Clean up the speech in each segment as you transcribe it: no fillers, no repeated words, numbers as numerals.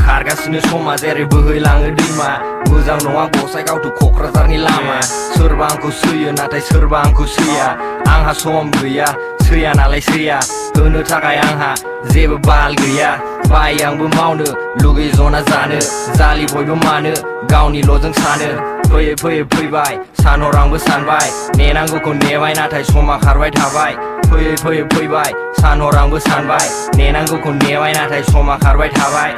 Kargasino soma जेरै बोहैलाङो दैमा मोजां नङा गसाइगाव टु क'क्राझारनि लामा सोरबा आंखौ सैयो नाथाय सोरबा आंखौ सैया आंहा सम गैया सैया नालाय सैया होनो थाखाय आंहा जेबो बाल गैया बाय आंबो मावनो लुगैयो जना जानो जालि बयबो मानो गावनिल'जों सानो फैयै फैयै फैबाय सानहर आंबो सानबाय नेनांगौखौ नेबाय नाथाय समा खारबाय थाबाय फैयै फैयै फैबाय सानहर आंबो सानबाय नेनांगौखौ नेबाय नाथाय समा खारबाय थाबाय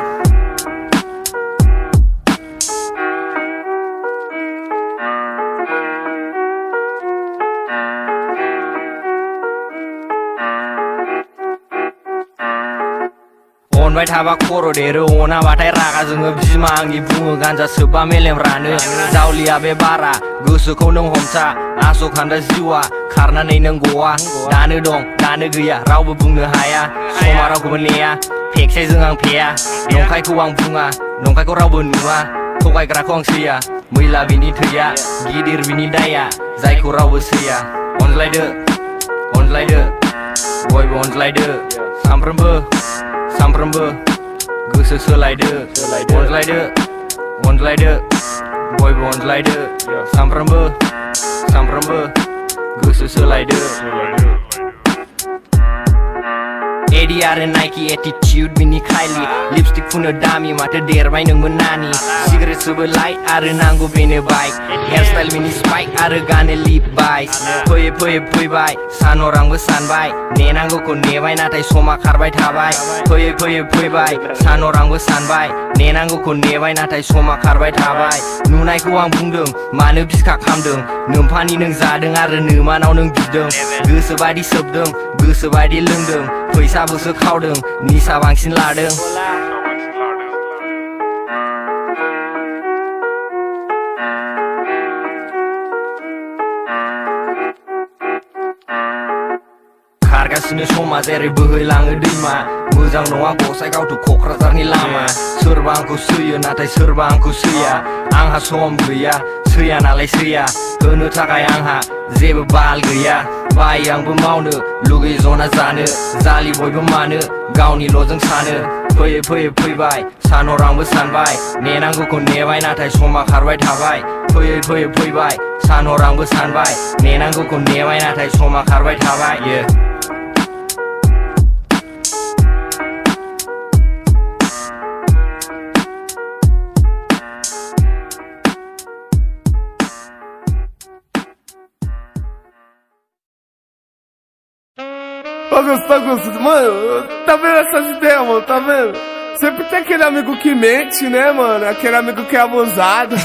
अनबाय थाबा खर' देरो अनाबाथाय रागा जोङो बिमा आंनि बुङो गान्जा सोबबा मेलेम रानो जावलिया बे बारा गोसोखौ नों हमथा आस'खान्दा जिउआ खारनानै नों गवा दानो दं दानो गैया रावबो बुंनो हाया समा रावखौबो नेया फेक्साइजों आं फेया नंखायखौ आं बुङा नंखायखौ रावबो नुवा थगायग्राखौ आं सैया मैला बिनि थैया गिदिर बिनि दाया जायखौ रावबो सैया अनज्लायदो अनज्लायदो बयबो अनज्लायदो सामफ्रोमबो गोसो सोलायदो अनज्लायदो अनज्लायदो बयबो अनज्लायदो सामफ्रोमबो गोसो सोलायदो एडी आरो नाइकी एटिट्युड बिनि खायलि लिपस्टिक फुनो दामि माथो देरबाय नोंबो नानि सिगारेट सोबो लाइट आरो नांगौ बेनो बाइक हेयारस्टाइल बिनि स्पाइक आरो गानो लिप बाइस फैयै फैयै फैबाय सानहर आंबो सानबाय नेनांगौखौ नेबाय नाथाय समा खारबाय थाबाय फैयै फैयै फैबाय सानहर आंबो सानबाय नेनांगौखौ नेबाय नाथाय समा खारबाय थाबाय नुनायखौ आं बुंदों मानो बिखा खामदों नोमफानि नों जादों आरो नोमानाव नों बिदों गोसोबायदि सोबदों गोसोबायदि लोंदों फैसाबोसो खावदों निसा बांसिन लादों खारगासिनो समा जेरै बोहैलाङो दैमा मोजां नङा गसाइगाव टु क'क्राझारनि लामा सोरबा आंखौ सैयो नाथाय सोरबा आंखौ सैया आंहा सम गैया सैया नालाय सैया होनो थाखाय आंहा जेबो बाल गैया बाय आंबो मावनो लुगैयो जना जानो जालि बयबो मानो गावनिल'जों सानो फैयै फैयै फैबाय सानहर आंबो सानबाय नेनांगौखौ नेबाय नाथाय समा खारबाय थाबाय फैयै फैयै फैबाय सानहर आंबो सानबाय नेनांगौखौ नेबाय नाथाय समा खारबाय थाबाय Tá gostando? Mano, tá vendo essas ideias, mano? Tá vendo? Sempre tem aquele amigo que mente, né, mano? Aquele amigo que é abusado.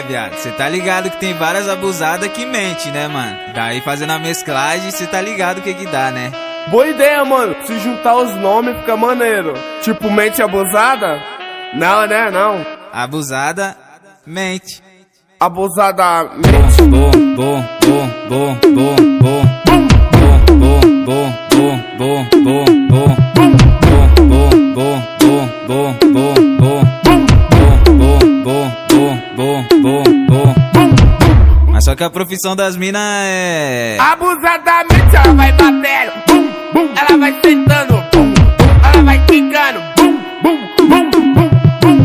Viado, cê tá ligado que tem várias abusadas que mente, né, mano? Daí fazendo a mesclagem, cê tá ligado o que dá, né? Boa ideia, mano. Se juntar os nomes fica maneiro. Tipo, mente abusada? Não, né? Não. Abusada, mente. Abusada, mente. Mas só que a profissão das minas é... Abusadamente ela vai batendo, bum, bum. Ela vai sentando, bum, bum. Ela vai quicando, bum, bum, bum, bum, bum.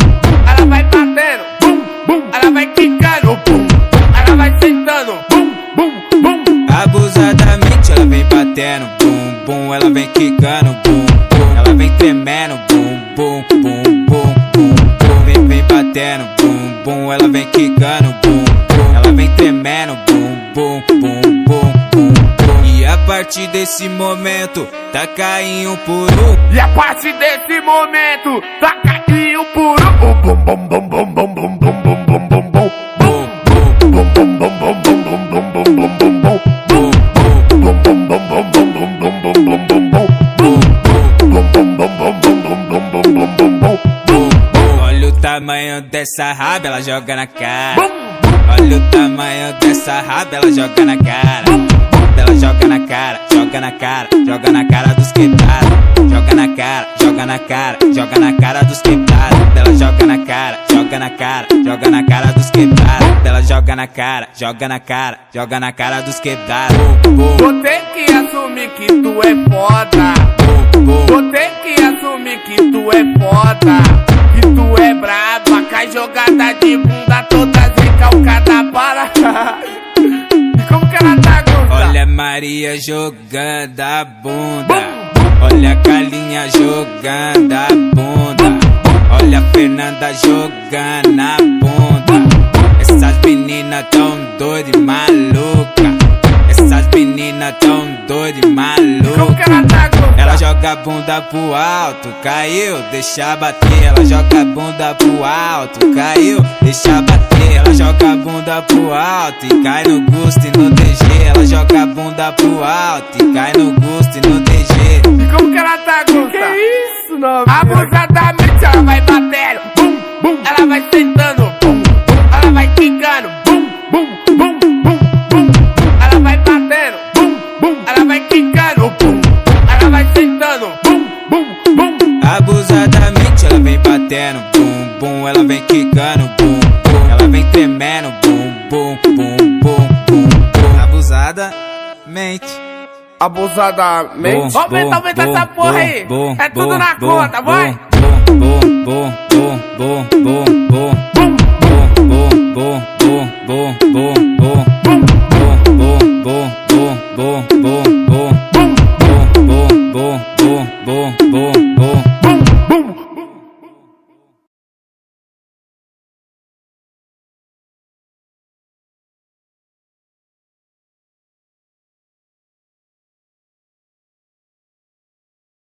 Ela vai batendo, bum, bum. Ela vai quicando, bum, bum. Ela vai sentando, bum, bum, bum. Abusadamente ela vem batendo, bum, bum. Ela vem quicando, bum, bum. Ela vem tremendo, bum, bum, bum, bum, bum, bum. Vem batendo, bum, bum. Ela vem quicando, bum, bum. Ela vem tremendo, bum, bum, bum, bum, bum, bum. E a partir desse momento, taca em um por um. E a partir desse momento, taca em um por um. Bum, bum, bum, bum, bum, bum, bum, bum, bum, bum, bum. Olha o tamanho dessa raba, ela joga na cara. Olha o tamanho dessa raba, ela joga na cara. Ela joga na cara, joga joga na cara, joga na cara dos quebrados. Joga na cara, joga na cara, joga na cara dos quebrados. Ela joga na cara, joga na cara, joga na cara dos quebrados. Ela joga na cara, joga na cara, joga na cara dos quebrados. Vou ter que assumir que tu é foda. Vou ter que assumir que tu é foda. Que tu é braba, cai jogada de bunda toda recalcada para. E como que ela tá, Gusta? Olha a Maria jogando a bunda. Olha a Carlinha jogando a bunda. Olha a Fernanda jogando a bunda. Essas meninas tão doidas e maluca. Essas meninas tão doidas e maluca. Como que ela tá, Gusta? Ela joga a bunda pro alto, caiu, deixa bater. Ela joga a bunda pro alto, caiu, deixa bater. Ela joga a bunda pro alto e cai no gosto e no DG. Ela joga a bunda pro alto e cai no gosto e no DG. E como que ela tá, Gusta? Que isso, não? Abusadamente ela vai batendo, bum, bum. Ela vai sentando, bum, bum. Ela vai quicando, bum, bum, bum, bum, bum. Ela vai batendo, bum, bum. Ela vai quicando, bum. Ela vai sentando, bum, bum, bum. Abusadamente ela vem batendo, bum, bum. Ela vem quicando, bum, bum. Ela vem tremendo, bum, bum, bum, bum, bum, bum. Abusadamente. Abusadamente. Bom, Aumenta essa porra aí. É tudo na bom, conta, vai. Bom.